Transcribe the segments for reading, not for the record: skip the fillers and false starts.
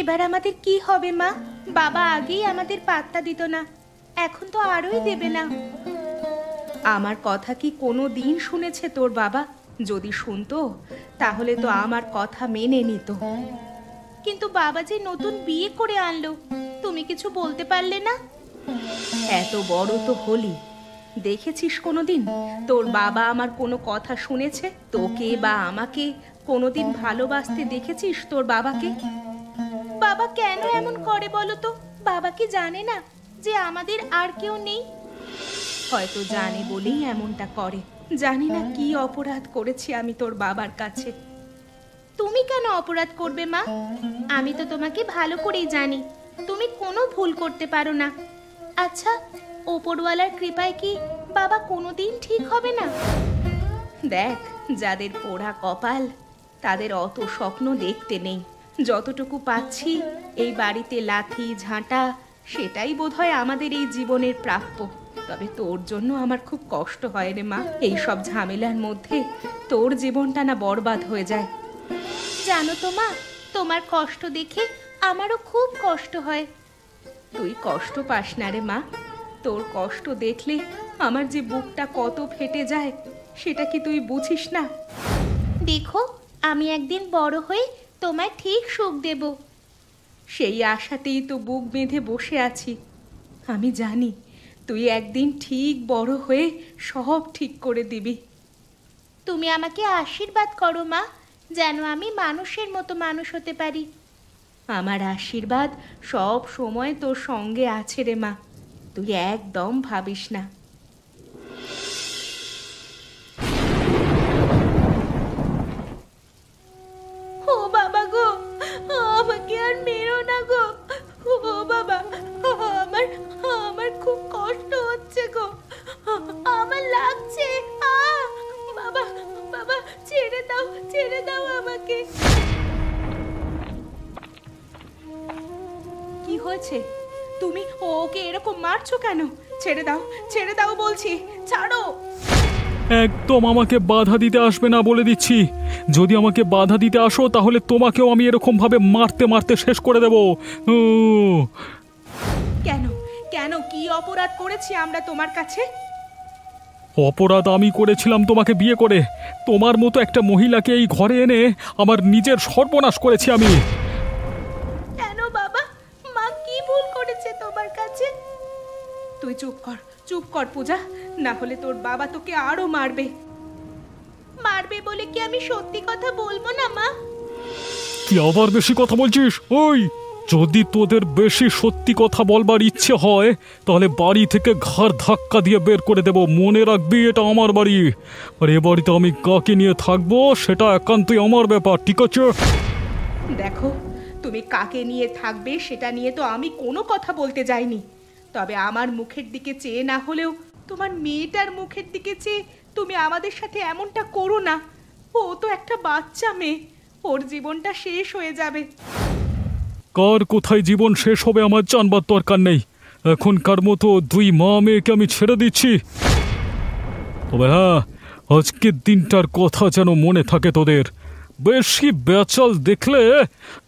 এবার আমাদের কি হবে মা? বাবা আগেই আমাদের পাত্তা দিত না, এখন তো আরোই দেবে না। আমার কথা কি কোনো দিন শুনেছে তোর বাবা? যদি শুনতো তাহলে তো আমার কথা মেনে নিত। কিন্তু বাবা যে নতুন বিয়ে করে আনলো, তুমি কিছু বলতে পারলে না? এত বড় তো হলি, দেখেছিস কোনোদিন তোর বাবা আমার কোনো কথা শুনেছে? তোকে বা আমাকে কোনোদিন ভালোবাসতে দেখেছিস তোর বাবাকে? বাবা কেন এমন করে বলো তো? বাবা কি জানে না যে আমাদের আর কেউ নেই? হয়তো জানে বলেই এমনটা করে। জানি না কি অপরাধ করেছি আমি তোর বাবার কাছে। তুমি কেন অপরাধ করবে মা? আমি তো তোমাকে ভালো করেই জানি তুমি কোনো ভুল করতে পারো না। আচ্ছা, ওপরওয়ালার কৃপায় কি বাবা কোনোদিন ঠিক হবে না? দেখ, যাদের পোড়া কপাল তাদের অত স্বপ্ন দেখতে নেই। যতটুকু পাচ্ছি এই বাড়িতে লাথি ঝাঁটা, সেটাই বোধহয় আমাদের এই জীবনের প্রাপ্য। তবে তোর জন্য আমার খুব কষ্ট হয় রে মা। এই সব ঝামেলার মধ্যে তোর জীবনটা না বরবাদ হয়ে যায়। জানো তো মা, তোমার কষ্ট দেখে আমারও খুব কষ্ট হয়। তুই কষ্ট পাস না রে মা। তোর কষ্ট দেখলে আমার যে বুকটা কত ফেটে যায়, সেটা কি তুই বুঝিস না? দেখো, আমি একদিন বড় হয়ে তোমায় ঠিক সুখ দেব, সেই আশাতেই তো বুক বেঁধে বসে আছি। আমি জানি তুই একদিন ঠিক বড় হয়ে সব ঠিক করে দিবি। তুমি আমাকে আশীর্বাদ করো মা, যেন আমি মানুষের মতো মানুষ হতে পারি। আমার আশীর্বাদ সব সময় তোর সঙ্গে আছে রে মা, তুই একদম ভাবিস না। ও বাবা গো, আমাকে আর মেরো না গো। ও বাবা, আমার আমার খুব কষ্ট হচ্ছে গো, আমার লাগছে। বাবা, বাবা, ছেড়ে দাও আমাকে। কি হয়েছে? তুমি ওকে এরকম মারছো কেন? ছেড়ে দাও বলছি, ছাড়ো। একদম আমাকে বাধা দিতে আসবে না বলে দিচ্ছি। যদি আমাকে বাধা দিতে আসো তাহলে তোমাকেও আমি এরকম ভাবে মারতে মারতে শেষ করে দেব। কেন কেন কি অপরাধ করেছি আমরা তোমার কাছে? অপরাধ আমি করেছিলাম তোমাকে বিয়ে করে। তোমার মতো একটা মহিলাকে এই ঘরে এনে আমার নিজের সর্বনাশ করেছি আমি। কেন বাবা? মা কি ভুল করেছে তোমার কাছে? তুই চুপ কর পূজা, না হলে তোর বাবা তোকে আরো মারবে। মারবে বলে কি আমি সত্যি কথা বলবো না মা? তুই আবার বেশি কথা বলছিস? ওই, যদি তোদের বেশি সত্যি কথা বলবার ইচ্ছে হয় তাহলে বাড়ি থেকে ঘাড় ধাক্কা দিয়ে বের করে দেব। মনে রাখবি, এটা আমার বাড়ি, আর এ বাড়িতে আমি কাকে নিয়ে থাকবো সেটা একান্তই আমার ব্যাপার, ঠিক আছে? দেখো, তুমি কাকে নিয়ে থাকবে সেটা নিয়ে তো আমি কোনো কথা বলতে যাইনি। তবে আমার মুখের দিকে চেয়ে না হলেও তোমার মেয়েটার মুখের দিকে চেয়ে তুমি আমাদের সাথে এমনটা করো না। ও তো একটা বাচ্চা মেয়ে, ওর জীবনটা শেষ হয়ে যাবে। কার কোথায় জীবন শেষ হবে আমার জানবার দরকার নেই। এখনকার মতো দুই মা মেয়েকে আমি ছেড়ে দিচ্ছি। তবে হ্যাঁ, আজকের দিনটার কথা যেন মনে থাকে তোদের। বেশি বেচাল দেখলে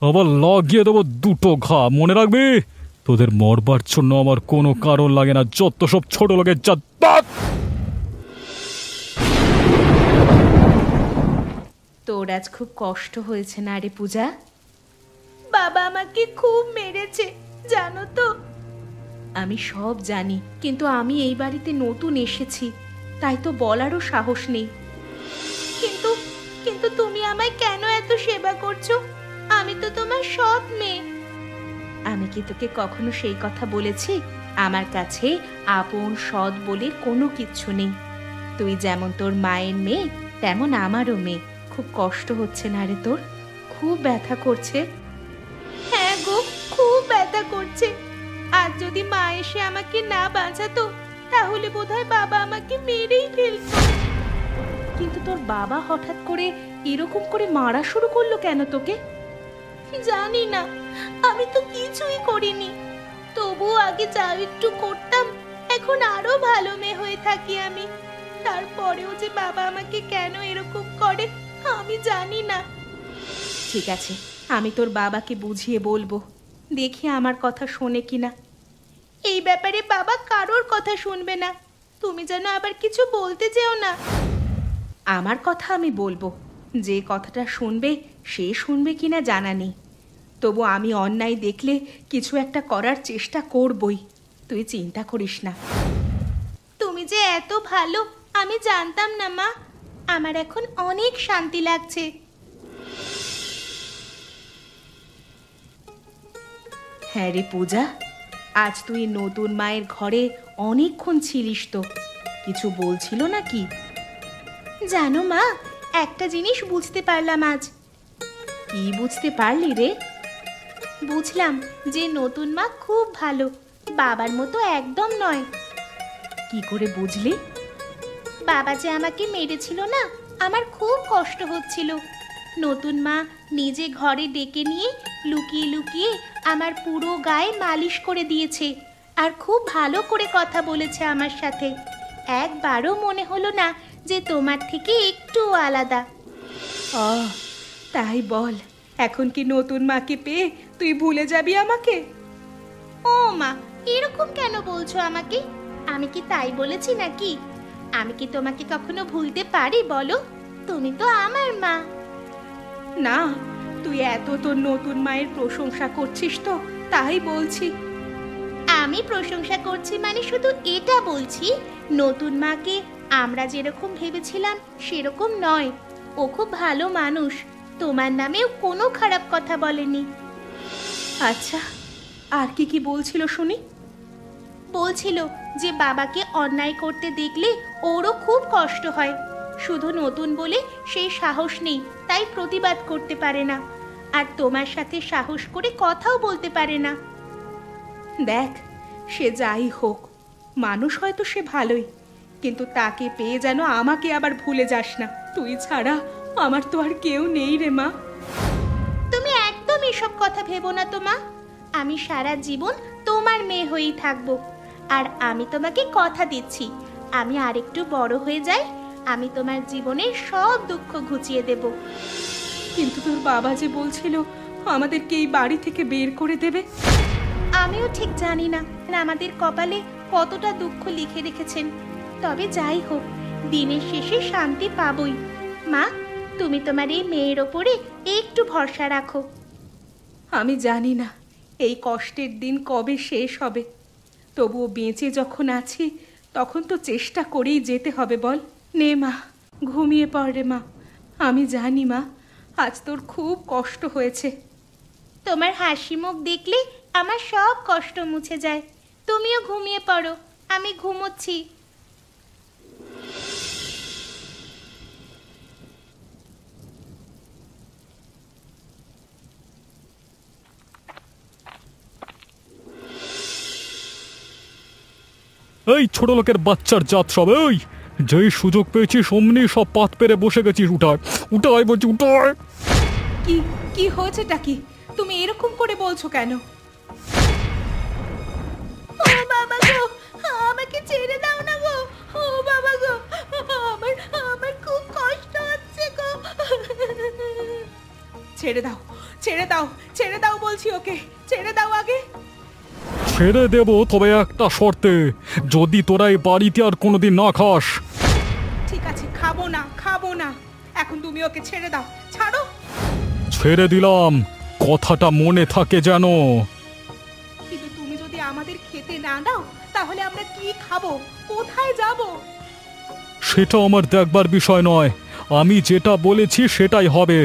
আবার লাগিয়ে দেবো দুটো ঘা, মনে রাখবি? তোদের মরবার জন্য আমার কোনো কারণ লাগে না, যত সব ছোট লোকের জাত। তোর আজ খুব কষ্ট হয়েছে না রে পূজা? বাবা আমাকে খুব মেরেছে, জানো তো? আমি সব জানি, কিন্তু আমি এই বাড়িতে নতুন এসেছি, তাই তো বলারও সাহস নেই। কিন্তু কিন্তু তুমি আমায় কেন এত সেবা করছো? আমি তো তোমার সৎ মেয়ে। আমি কি তোকে কখনো সেই কথা বলেছি? আমার কাছে আপন সৎ বলে কোনো কিচ্ছু নেই। তুই যেমন তোর মায়ের মেয়ে, তেমন আমারও মেয়ে। খুব কষ্ট হচ্ছে না রে তোর? খুব ব্যথা করছে? হ্যাঁ গো, খুব ব্যথা করছে। আর যদি মা এসে আমাকে না বাঁচাতো তাহলে বোধহয় বাবা আমাকে মেরেই ফেলতো। কিন্তু তোর বাবা হঠাৎ করে এরকম করে মারা শুরু করলো কেন তোকে? জানি না, আমি তো কিছুই করিনি। তবু আগে যা একটু করতাম, এখন আরো ভালো মেয়ে হয়ে থাকি আমি। তারপরেও যে বাবা আমাকে কেন এরকম করে আমি জানি না। ঠিক আছে, আমি তোর বাবাকে বুঝিয়ে বলবো, দেখি আমার কথা শোনে কিনা। এই ব্যাপারে বাবা কারোর কথা শুনবে না, তুমি যেন আবার কিছু বলতে যেও না। আমার কথা আমি বলবো, যে কথাটা শুনবে সে শুনবে কিনা জানা নেই, তবু আমি অন্যায় দেখলে কিছু একটা করার চেষ্টা করবই, তুই চিন্তা করিস না। তুমি যে এত ভালো আমি জানতাম না মা, আমার এখন অনেক শান্তি লাগছে। হ্যাঁ রে পূজা, আজ তুই নতুন মায়ের ঘরে অনেকক্ষণ ছিলিস তো, কিছু বলছিল নাকি? জানো মা, একটা জিনিস বুঝতে পারলাম আজ। কি বুঝতে পারলি রে? বুঝলাম যে নতুন মা খুব ভালো, বাবার মতো একদম নয়। কি করে বুঝলি? বাবা যে আমাকে মেরেছিল না, আমার খুব কষ্ট হচ্ছিল। নতুন মা নিজে ঘরে ডেকে নিয়ে লুকিয়ে লুকিয়ে আমার পুরো গায়ে মালিশ করে দিয়েছে, আর খুব ভালো করে কথা বলেছে আমার সাথে। একবারও মনে হলো না যে তোমার থেকে একটু আলাদা। ও তাই বল, এখন কি নতুন মাকে পেয়ে তুই ভুলে যাবি আমাকে? ও মা, এরকম কেন বলছো আমাকে? আমি কি তাই বলেছি নাকি? আমি কি তোমাকে কখনো ভুলতে পারি বলো? তুমি তো আমার মা। না, তুই এত তোর নতুন মায়ের প্রশংসা করছিস তো তাই বলছি। আমি প্রশংসা করছি মানে শুধু এটা বলছি, নতুন মাকে আমরা যেরকম ভেবেছিলাম সেরকম নয়। ও খুব ভালো মানুষ, তোমার নামেও কোনো খারাপ কথা বলেনি। আচ্ছা, আর কি কি বলছিল শুনি? বলছিল যে বাবাকে অন্যায় করতে দেখলে ওরও খুব কষ্ট হয়, শুধু নতুন বলে সেই সাহস নেই তাই প্রতিবাদ করতে পারে না, আর তোমার সাথে সাহস করে কথাও বলতে পারে না। দেখ, সে যাই হোক, মানুষ হয়তো সে ভালোই, কিন্তু তাকে পেয়ে যেন আমাকে আবার ভুলে যাস না। তুই ছাড়া আমার তো আর কেউ নেই রে মা। তুমি একদম এসব কথা ভেবো না তো মা, আমি সারা জীবন তোমার মেয়ে হয়েই থাকবো। আর আমি তোমাকে কথা দিচ্ছি, আমি আরেকটু বড় হয়ে যাই, আমি তোমার জীবনের সব দুঃখ ঘুচিয়ে দেব। কিন্তু তোর বাবা যে বলছিল আমাদেরকে এই বাড়ি থেকে বের করে দেবে। আমিও ঠিক জানি না আমাদের কপালে কতটা দুঃখ লিখে রেখেছেন, তবে যাই হোক, দিনের শেষে শান্তি পাবই। মা, তুমি তোমার এই মেয়ের ওপরে একটু ভরসা রাখো। আমি জানি না এই কষ্টের দিন কবে শেষ হবে, তবুও বেঁচে যখন আছি তখন তো চেষ্টা করেই যেতে হবে বল। নে মা, ঘুমিয়ে পড় রে মা। আমি জানি মা, আজ তোর খুব কষ্ট হয়েছে। তোমার হাসি মুখ দেখলে আমার সব কষ্ট মুছে যায়। তুমিও ঘুমিয়ে পড়ো, আমি ঘুমোচ্ছি। এই ছোট লোকের বাচ্চার জাত সব, এই যেই সুযোগ পেয়েছিস অমনি সব পাত পেরে বসে গেছিস। উঠায় উঠায় বলছি, উঠায়। কি কি হয়েছেটা কি? তুমি এরকম করে বলছো কেন? ও বাবা গো, আমাকে ছেড়ে দাও না গো। ও বাবা গো, আমার আমার খুব কষ্ট হচ্ছে গো। ছেড়ে দাও, ছেড়ে দাও, ছেড়ে দাও বলছি, ওকে ছেড়ে দাও আগে। ছেড়ে দেব, তবে একটা শর্তে, যদি তোরা এই বাড়িতে আর কোনোদিন না খাস। ঠিক আছে, খাবো না, খাবো না। এখন তুমি ওকে ছেড়ে দাও, ছাড়ো। ছেড়ে দিলাম, কথাটা মনে থাকে যেন। কিন্তু তুমি যদি আমাদের খেতে না দাও তাহলে আমরা কি খাবো, কোথায় যাব? সেটা আমার দেখবার বিষয় নয়, আমি যেটা বলেছি সেটাই হবে।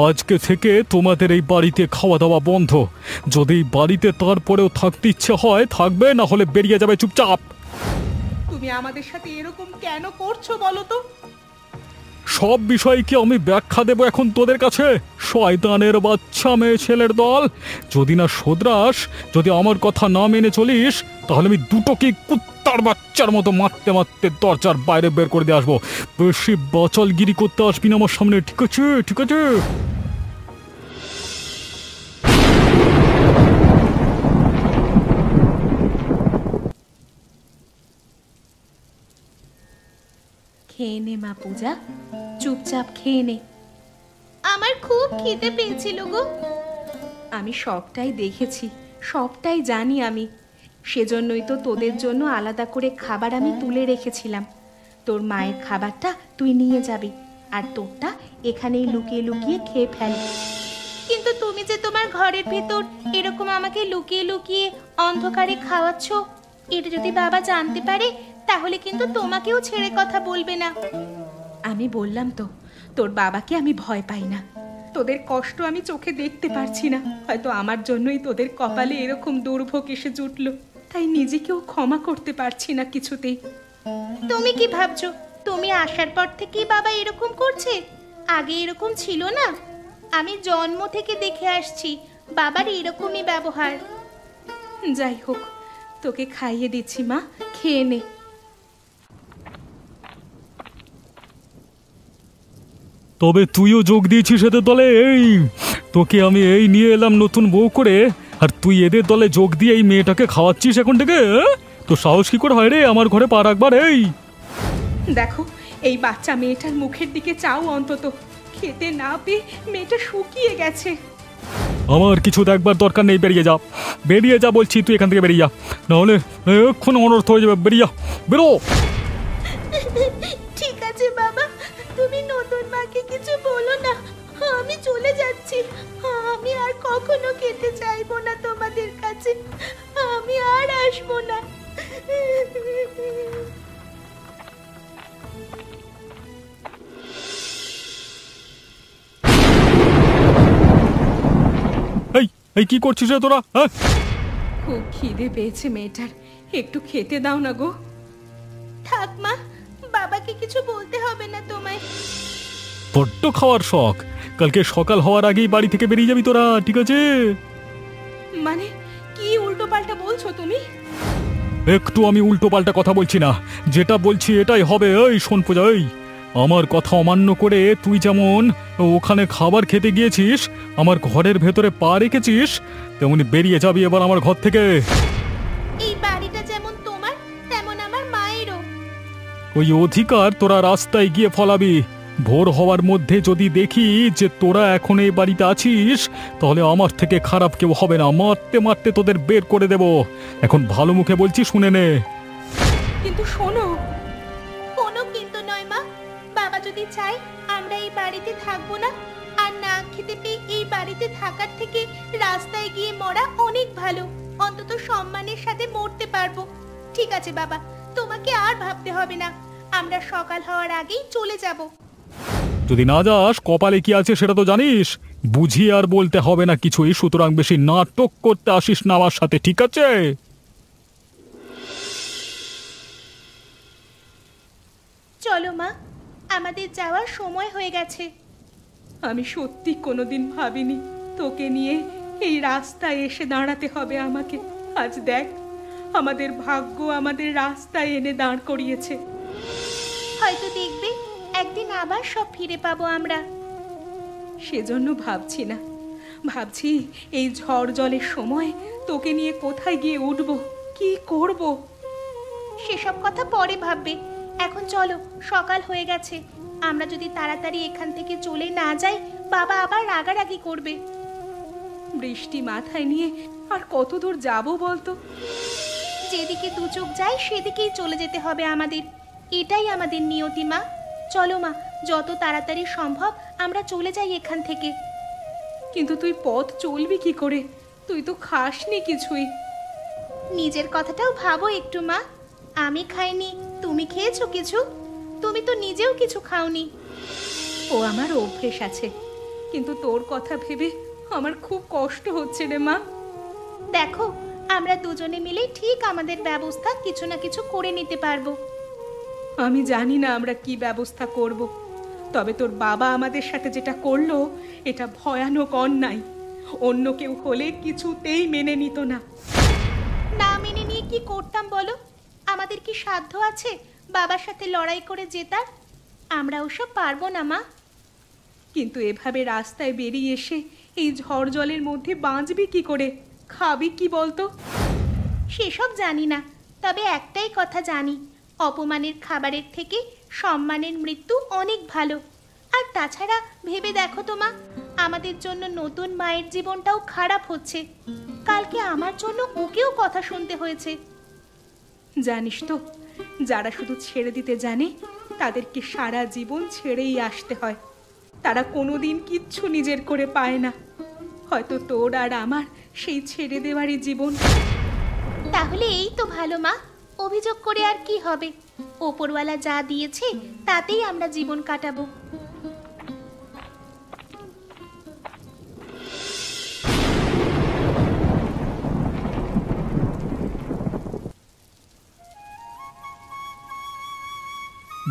আজকে থেকে তোমাদের এই বাড়িতে খাওয়া দাওয়া বন্ধ। যদি এই বাড়িতে তারপরেও থাকতে ইচ্ছে হয় থাকবে, না হলে বেরিয়ে যাবে চুপচাপ। তুমি আমাদের সাথে এরকম কেন করছো বলো তো? সব বিষয় কি আমি ব্যাখ্যা দেব এখন তোদের কাছে? শয়তানের বাচ্চা মেয়ে ছেলের দল, যদি না শোধরাস, যদি আমার কথা না মেনে চলিস, তাহলে আমি দুটোকে কুত্তার বাচ্চার মতো মারতে মারতে দরজার বাইরে বের করে দিয়ে আসবো। বেশি বচলগিরি করতে আসবি না আমার সামনে, ঠিক আছে? ঠিক আছে। খেয়ে নে মা পূজা, চুপচাপ খেয়ে নে। আমার খুব খিদে পেয়েছিল গো, আমি সবটাই দেখেছি, সবটাই জানি আমি। সেজন্যই তো তোদের জন্য আলাদা করে খাবার আমি তুলে রেখেছিলাম। তোর মায়ের খাবারটা তুই নিয়ে যাবি, আর তোরটা এখানেই লুকিয়ে লুকিয়ে খেয়ে ফেল। কিন্তু তুমি যে তোমার ঘরের ভেতর এরকম আমাকে লুকিয়ে লুকিয়ে অন্ধকারে খাওয়াচ্ছ, এটা যদি বাবা জানতে পারে তাহলে কিন্তু তোমাকেও ছেড়ে কথা বলবে না। আমি বললাম তো, তোর বাবাকে আমি ভয় পাই না। তোদের কষ্ট আমি চোখে দেখতে পারছি না, হয়তো আমার জন্যই তোদের কপালে এরকম দুর্ভোগ এসে জুটলো, তাই নিজেকেও ক্ষমা করতে পারছি না কিছুতেই। তুমি কি ভাবছো তুমি আসার পর থেকেই বাবা এরকম করছে? আগে এরকম ছিল না। আমি জন্ম থেকে দেখে আসছি বাবার এরকমই ব্যবহার। যাই হোক, তোকে খাইয়ে দিচ্ছি মা, খেয়ে নে। তবে তুইও যোগ দিয়েছিস এদের দলে? এই তোকে আমি এই নিয়ে এলাম নতুন বউ করে, আর তুই এদের দলে যোগ দিয়ে এই মেয়েটাকে খাওয়াচ্ছিস এখন থেকে? তো সাহস কি করে হয় রে আমার ঘরে পা রাখবার? এই দেখো, এই বাচ্চা মেয়েটার মুখের দিকে চাও অন্তত। খেতে না পেয়ে মেয়েটা শুকিয়ে গেছে। আমার কিছু দেখবার দরকার নেই, বেরিয়ে যা, বেরিয়ে যা বলছি। তুই এখান থেকে বেরিয়ে যা, নাহলে এক্ষুন অনর্থ হয়ে যাবে। বেরিয়ে যা, বেরো। ঠিক আছে বাবা, তুমি নতুন মাকে কিছু বলো না, আমি চলে যাচ্ছি। আমি আর কখনো খেতে চাইবো না তোমাদের কাছে, আমি আর আসবো না। এই এই কি করছিস রে তোরা? হ্যাঁ, খুব খিদে পেয়েছে মেয়েটার, একটু খেতে দাও না গো। থাক মা, বাবাকে কিছু বলতে হবে না তোমায়। বড্ড খাওয়ার শখ। কালকে সকাল হওয়ার আগেই বাড়ি থেকে বেরিয়ে যাবি তোরা, ঠিক আছে? মানে কি উল্টো পাল্টা বলছো তুমি? একটু আমি উল্টো পাল্টা কথা বলছি না, যেটা বলছি এটাই হবে। এই শোন পূজা, এই আমার কথা অমান্য করে তুই যেমন ওখানে খাবার খেতে গিয়েছিস, আমার ঘরের ভেতরে পা রেখেছিস, তেমনি বেরিয়ে যাবি এবার আমার ঘর থেকে। এই বাড়িটা যেমন তোমার তেমন আমার মায়েরও। ওই অধিকার তোরা রাস্তায় গিয়ে ফলাবি। ভোর হওয়ার মধ্যে যদি দেখি যে তোরা এখন এই বাড়িতে আছিস, তাহলে আমার থেকে খারাপ কেউ হবে না। মারতে মারতে তোদের বের করে দেব। এখন ভালো মুখে বলছি, শুনে নে। কিন্তু শোনো। কোনো কিন্তু নয় মা, বাবা যদি চায় আমরা এই বাড়িতে থাকবো না, আর না খেতে পেয়ে এই বাড়িতে থাকার থেকে রাস্তায় গিয়ে মরা অনেক ভালো। অন্তত সম্মানের সাথে মরতে পারবো। ঠিক আছে বাবা, তোমাকে আর ভাবতে হবে না, আমরা সকাল হওয়ার আগেই চলে যাব। যদি না যাস, কপালে কি আছে সেটা তো জানিস। বুঝিয়ে আর বলতে হবে না কিছুই, সুতরাং বেশি নাটক করতে আসিস না আমার সাথে, ঠিক আছে? চলো মা, আমাদের যাওয়ার সময় হয়ে গেছে। আমি সত্যি কোনোদিন ভাবিনি তোকে নিয়ে এই রাস্তায় এসে দাঁড়াতে হবে আমাকে। আজ দেখ, আমাদের ভাগ্য আমাদের রাস্তায় এনে দাঁড় করিয়েছে। হয়তো দেখবে একদিন আবার সব ফিরে পাবো আমরা। সেজন্য ভাবছি না, ভাবছি এই ঝড় জলের সময় তোকে নিয়ে কোথায় গিয়ে উঠবো, কি করব। সেসব কথা পরে ভাববে, এখন চলো, সকাল হয়ে গেছে। আমরা যদি তাড়াতাড়ি এখান থেকে চলে না যাই, বাবা আবার রাগারাগি করবে। বৃষ্টি মাথায় নিয়ে আর কত দূর যাবো বলতো? যেদিকে দু চোখ যায় সেদিকেই চলে যেতে হবে আমাদের, এটাই আমাদের নিয়তি মা। চলো মা, যত তাড়াতাড়ি সম্ভব আমরা চলে যাই এখান থেকে। কিন্তু তুই পথ চলবি কি করে? তুই তো খাসনি কিছুই। নিজের কথাটাও ভাবো একটু মা। আমি খাইনি, তুমি খেয়েছো কিছু? তুমি তো নিজেও কিছু খাওনি। ও আমার অভ্যেস আছে, কিন্তু তোর কথা ভেবে আমার খুব কষ্ট হচ্ছে রে মা। দেখো, আমরা দুজনে মিলে ঠিক আমাদের ব্যবস্থা কিছু না কিছু করে নিতে পারবো। আমি জানি না আমরা কি ব্যবস্থা করব, তবে তোর বাবা আমাদের সাথে যেটা করলো এটা ভয়ানক অন্যায়। অন্য কেউ হলে কিছুতেই মেনে নিত না। না মেনে নিয়ে কি করতাম বলো? আমাদের কি সাধ্য আছে বাবার সাথে লড়াই করে জেতার? আমরা ওসব পারবো না মা। কিন্তু এভাবে রাস্তায় বেরিয়ে এসে এই ঝড় জলের মধ্যে বাঁচবি কি করে? খাবি কি বলতো? সেসব জানি না, তবে একটাই কথা জানি, অপমানের খাবারের থেকে সম্মানের মৃত্যু অনেক ভালো। আর তাছাড়া ভেবে দেখো তো মা, আমাদের জন্য নতুন মায়ের জীবনটাও খারাপ হচ্ছে। কালকে আমার জন্য ওকেও কথা শুনতে হয়েছে। জানিস তো, যারা শুধু ছেড়ে দিতে জানে তাদেরকে সারা জীবন ছেড়েই আসতে হয়। তারা কোনোদিন কিচ্ছু নিজের করে পায় না। হয়তো তোর আর আমার সেই ছেড়ে দেওয়ারই জীবন। তাহলে এই তো ভালো মা, অভিযোগ করে আর কি হবে? ওপরওয়ালা যা দিয়েছে তাতেই আমরা জীবন কাটাবো।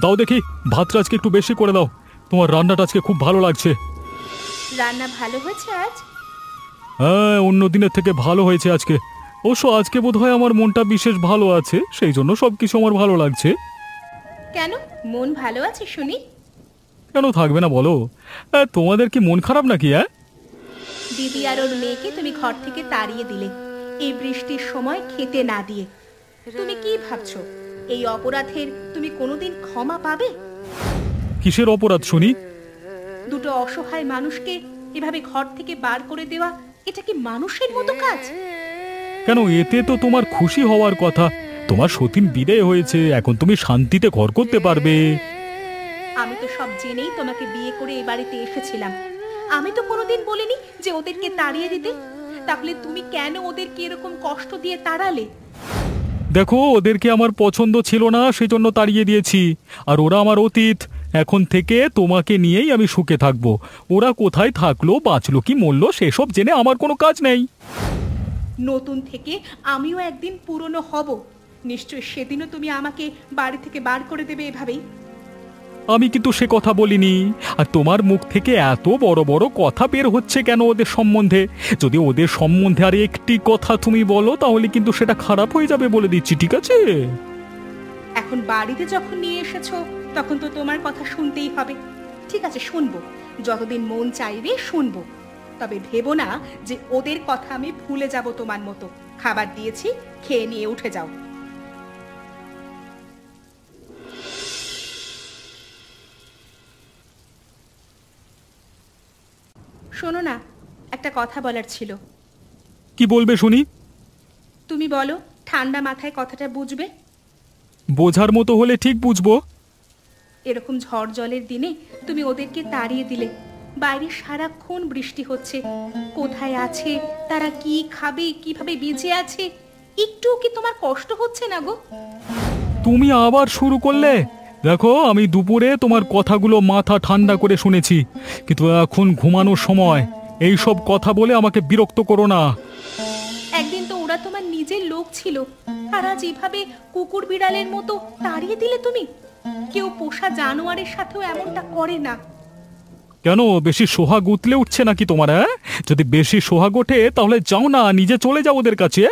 দাও দেখি, ভাতটা আজকে একটু বেশি করে দাও। তোমার রান্নাটা আজকে খুব ভালো লাগছে। রান্না ভালো হয়েছে আজ? হ্যাঁ, অন্য দিনের থেকে ভালো হয়েছে আজকে। অবশ্য আজকে বোধহয় আমার মনটা বিশেষ ভালো আছে, সেই জন্য সবকিছু আমার ভালো লাগছে। কেন মন ভালো আছে শুনি? কেন থাকবে না বলো? তোমাদের কি মন খারাপ নাকি? দিদি আর ওর মেয়েকে তুমি ঘর থেকে তাড়িয়ে দিলে এই বৃষ্টির সময় খেতে না দিয়ে। তুমি কি ভাবছো এই অপরাধের তুমি কোনোদিন ক্ষমা পাবে? কিসের অপরাধ শুনি? দুটো অসহায় মানুষকে এভাবে ঘর থেকে বার করে দেওয়া, এটা কি মানুষের মতো কাজ? কেন, এতে তো তোমার খুশি হওয়ার কথা। তোমার সতীন বিদায় হয়েছে, এখন তুমি শান্তিতে ঘর করতে পারবে। আমি তো সব জেনেই তোমাকে বিয়ে করে এই বাড়িতে এসেছিলাম। আমি তো কোনোদিন বলিনি যে ওদেরকে তাড়িয়ে দিতে। তাহলে তুমি কেন ওদেরকে এরকম কষ্ট দিয়ে তাড়ালে? দেখো, ওদেরকে আমার পছন্দ ছিল না, সেজন্য তাড়িয়ে দিয়েছি। আর ওরা আমার অতীত। এখন থেকে তোমাকে নিয়েই আমি সুখে থাকবো। ওরা কোথায় থাকলো, বাঁচলো কি মরলো, সেসব জেনে আমার কোনো কাজ নেই। নতুন থেকে আমিও একদিন পুরনো হব। নিশ্চয় সেদিনও তুমি আমাকে বাড়ি থেকে বার করে দেবে এভাবেই। আমি কিন্তু সে কথা বলিনি। আর তোমার মুখ থেকে এত বড় বড় কথা বের হচ্ছে কেন ওদের সম্বন্ধে? যদি ওদের সম্বন্ধে আর একটি কথা তুমি বলো তাহলে কিন্তু সেটা খারাপ হয়ে যাবে, বলে দিচ্ছি, ঠিক আছে? এখন বাড়িতে যখন নিয়ে এসেছো তখন তো তোমার কথা শুনতেই হবে। ঠিক আছে, শুনবো, যতদিন মন চাইবে শুনবো। তবে ভেবো না যে ওদের কথা আমি ভুলে যাব তোমার মতো। খাবার দিয়েছি, খেয়ে নিয়ে উঠে যাও। শোনো না, একটা কথা বলার ছিল। কি বলবে শুনি? তুমি বলো, ঠান্ডা মাথায় কথাটা বুঝবে? বোঝার মতো হলে ঠিক বুঝবো। এরকম ঝড় জলের দিনে তুমি ওদেরকে তাড়িয়ে দিলে। বাইরে সারাক্ষণ বৃষ্টি হচ্ছে। কোথায় আছে তারা, কি খাবে, কিভাবে বেঁচে আছে, একটু কি তোমার কষ্ট হচ্ছে না গো? তুমি আবার শুরু করলে। দেখো, আমি দুপুরে তোমার কথাগুলো মাথা ঠান্ডা করে শুনেছি, কিন্তু এখন ঘুমানোর সময় এই সব কথা বলে আমাকে বিরক্ত করো না। একদিন তো ওরা তোমার নিজের লোক ছিল, আর আজ এভাবে কুকুর বিড়ালের মতো তাড়িয়ে দিলে তুমি। কেউ পোষা জানোয়ারের সাথেও এমনটা করে না। কেন, বেশি সোহাগ উতলে উঠছে নাকি তোমার? যদি বেশি সোহাগ ওঠে তাহলে যাও না, নিজে চলে যাও ওদের কাছে।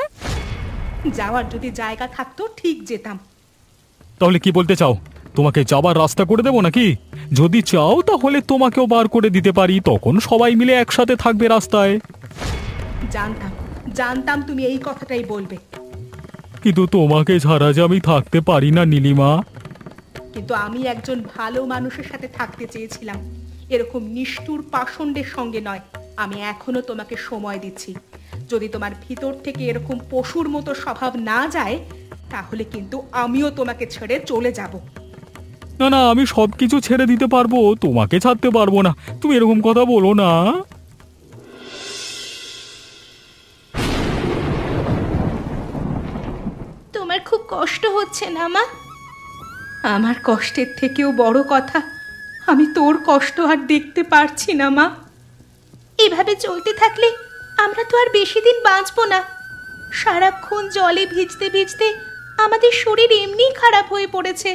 যাওয়ার যদি জায়গা থাকতো ঠিক যেতাম। তাহলে কি বলতে চাও? তোমাকে যাবার রাস্তা করে দেবো নাকি? যদি চাও তাহলে তোমাকেও বার করে দিতে পারি, তখন সবাই মিলে একসাথে থাকবে রাস্তায়। জানতাম জানতাম তুমি এই কথাটাই বলবে। কিন্তু তোমাকে ছাড়া যে আমি থাকতে পারি না নীলিমা। কিন্তু আমি একজন ভালো মানুষের সাথে থাকতে চেয়েছিলাম, এরকম নিষ্ঠুর পাষণ্ডের সঙ্গে নয়। আমি এখনো তোমাকে সময় দিচ্ছি। যদি তোমার ভিতর থেকে এরকম পশুর মতো স্বভাব না যায় তাহলে কিন্তু আমিও তোমাকে ছেড়ে চলে যাব। না না, আমি সবকিছু ছেড়ে দিতে পারবো, তোমাকে ছাড়তে পারবো না। তুমি এরকম কথা বলো না। তোমার খুব কষ্ট হচ্ছে না মা? আমার কষ্টের থেকেও বড় কথা, আমি তোর কষ্ট আর দেখতে পারছি না মা। এভাবে চলতে থাকলে আমরা তো আর বেশি দিন বাঁচবো না। সারাক্ষণ জলে ভিজতে ভিজতে আমাদের শরীর এমনিই খারাপ হয়ে পড়েছে।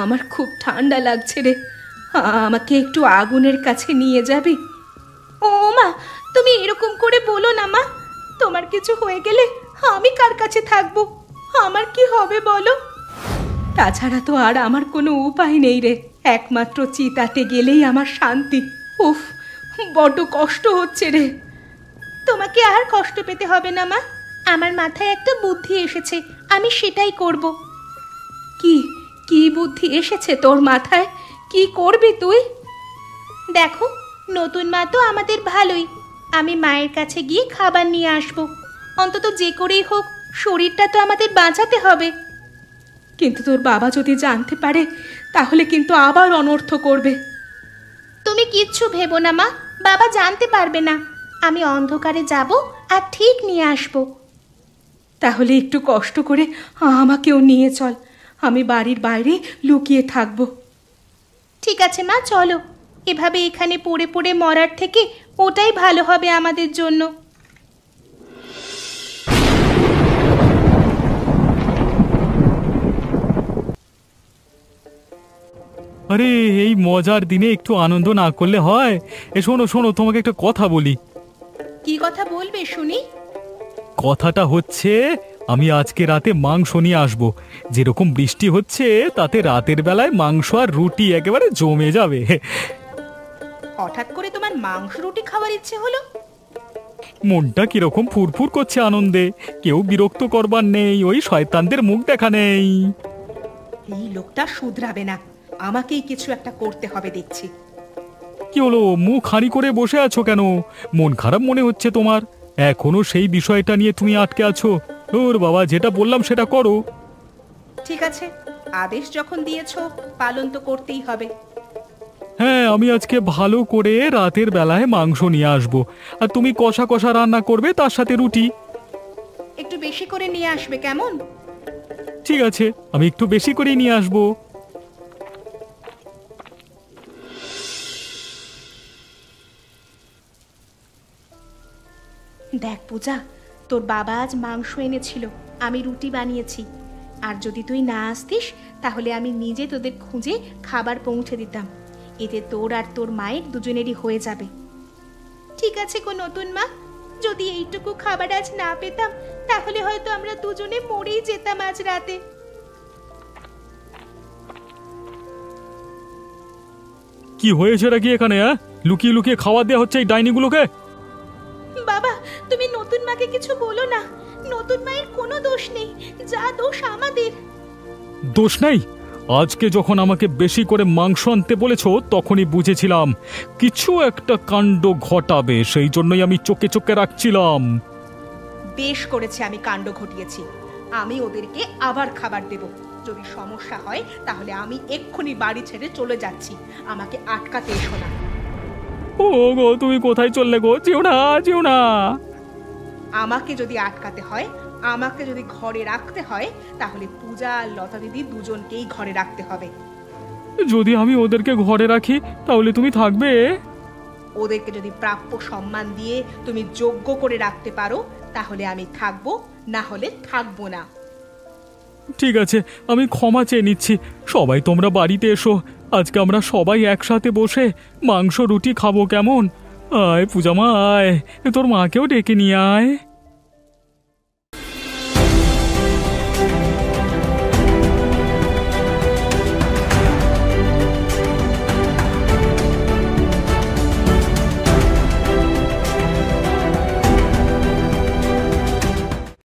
আমার খুব ঠান্ডা লাগছে রে, আমাকে একটু আগুনের কাছে নিয়ে যাবি? ও মা, তুমি এরকম করে বলো না মা। তোমার কিছু হয়ে গেলে আমি কার কাছে থাকবো? আমার কি হবে বলো? তাছাড়া তো আর আমার কোনো উপায় নেই রে। একমাত্র চিতাতে গেলেই আমার শান্তি। উফ, বড় কষ্ট হচ্ছে রে। তোমাকে আর কষ্ট পেতে হবে না মা। আমার মাথায় একটা বুদ্ধি এসেছে, আমি সেটাই করব। কি কি বুদ্ধি এসেছে তোর মাথায়? কি করবি তুই? দেখো, নতুন মা তো আমাদের ভালোই। আমি মায়ের কাছে গিয়ে খাবার নিয়ে আসবো। অন্তত যে করেই হোক শরীরটা তো আমাদের বাঁচাতে হবে। কিন্তু তোর বাবা যদি জানতে পারে তাহলে কিন্তু আবার অনর্থ করবে। তুমি কিচ্ছু ভেবো না মা, বাবা জানতে পারবে না। আমি অন্ধকারে যাব আর ঠিক নিয়ে আসবো। তাহলে একটু কষ্ট করে আমাকেও নিয়ে চল, আমি বাড়ির বাইরে লুকিয়ে থাকবো। ঠিক আছে মা, চলো। এভাবে এখানে পড়ে পড়ে মরার থেকে ওটাই ভালো হবে আমাদের জন্য। আরে এই মজার দিনে একটু আনন্দ না করলে হয়? শোনো শোনো, তোমাকে একটা কথা বলি। কি কথা বলবে শুনি? কথাটা হচ্ছে, আমি আজকে রাতে মাংস নিয়ে আসবো। যেরকম বৃষ্টি হচ্ছে তাতে রাতের বেলায় মাংস আর রুটি একেবারে জমে যাবে। হঠাৎ করে তোমার মাংস রুটি খাওয়ার ইচ্ছে হলো? মনটা কিরকম ফুরফুর করছে আনন্দে। কেউ বিরক্ত করবার নেই, ওই শয়তানদের মুখ দেখা নেই। এই লোকটা শুধরাবে না, আমাকেই কিছু একটা করতে হবে দেখছি। কি হলো, মুখ হাঁড়ি করে বসে আছো কেন? মন খারাপ মনে হচ্ছে তোমার। এখনো সেই বিষয়টা নিয়ে তুমি আটকে আছো? ওর বাবা, যেটা বললাম সেটা করো। ঠিক আছে, আদেশ যখন দিয়েছো পালন তো করতেই হবে। হ্যাঁ, আমি আজকে ভালো করে রাতের বেলায় মাংস নিয়ে আসবো, আর তুমি কষা কষা রান্না করবে, তার সাথে রুটি। একটু বেশি করে নিয়ে আসবে, কেমন? ঠিক আছে, আমি একটু বেশি করেই নিয়ে আসবো। দেখ পূজা, তোর বাবা আজ মাংস এনেছিল, আমি রুটি বানিয়েছি। আর যদি তুই না আসতিস তাহলে আমি নিজে তোদের খুঁজে খাবার পৌঁছে দিতাম। এতে তোর আর তোর মায়ের দুজনেরই হয়ে যাবে। ঠিক আছে গো নতুন মা, যদি এইটুকু খাবার আজ না পেতাম তাহলে হয়তো আমরা দুজনে মরেই যেতাম আজ রাতে। কি হয়েছে কি এখানে? লুকিয়ে লুকিয়ে খাওয়া দেওয়া হচ্ছে এই ডাইনিগুলোকে? বাবা, তুমি নতুন মাকে কিছু বলো না। নতুন মায়ের কোনো দোষ নেই, যা দোষ আমাদের। দোষ নেই? আজকে যখন আমাকে বেশি করে মাংস আনতে বলেছো তখনই বুঝেছিলাম কিছু একটা কাণ্ড ঘটাবে, সেই জন্যই আমি চোখে চোখে রাখছিলাম। বেশ করেছে আমি কাণ্ড ঘটিয়েছি। আমি ওদেরকে আবার খাবার দেব। যদি সমস্যা হয় তাহলে আমি এক্ষুনি বাড়ি ছেড়ে চলে যাচ্ছি। আমাকে আটকাতে এসো না। ও গো, তুমি কোথায় চললে গো? যেও না, যেও না। আমাকে যদি আটকাতে হয়, আমাকে যদি ঘরে রাখতে হয়, তাহলে পূজা আর লতা দিদি দুজনকেই ঘরে রাখতে হবে। যদি আমি ওদেরকে ঘরে রাখি তাহলে তুমি থাকবে? ওদেরকে যদি প্রাপ্য সম্মান দিয়ে তুমি যোগ্য করে রাখতে পারো তাহলে আমি থাকবো, না হলে থাকবো না। ঠিক আছে, আমি ক্ষমা চেয়ে নিচ্ছি। সবাই তোমরা বাড়িতে এসো, আজকে আমরা সবাই একসাথে বসে মাংস রুটি খাবো, কেমন? আয় পূজা মা, আয়, তোর মাকেও ডেকে নিয়ে আয়।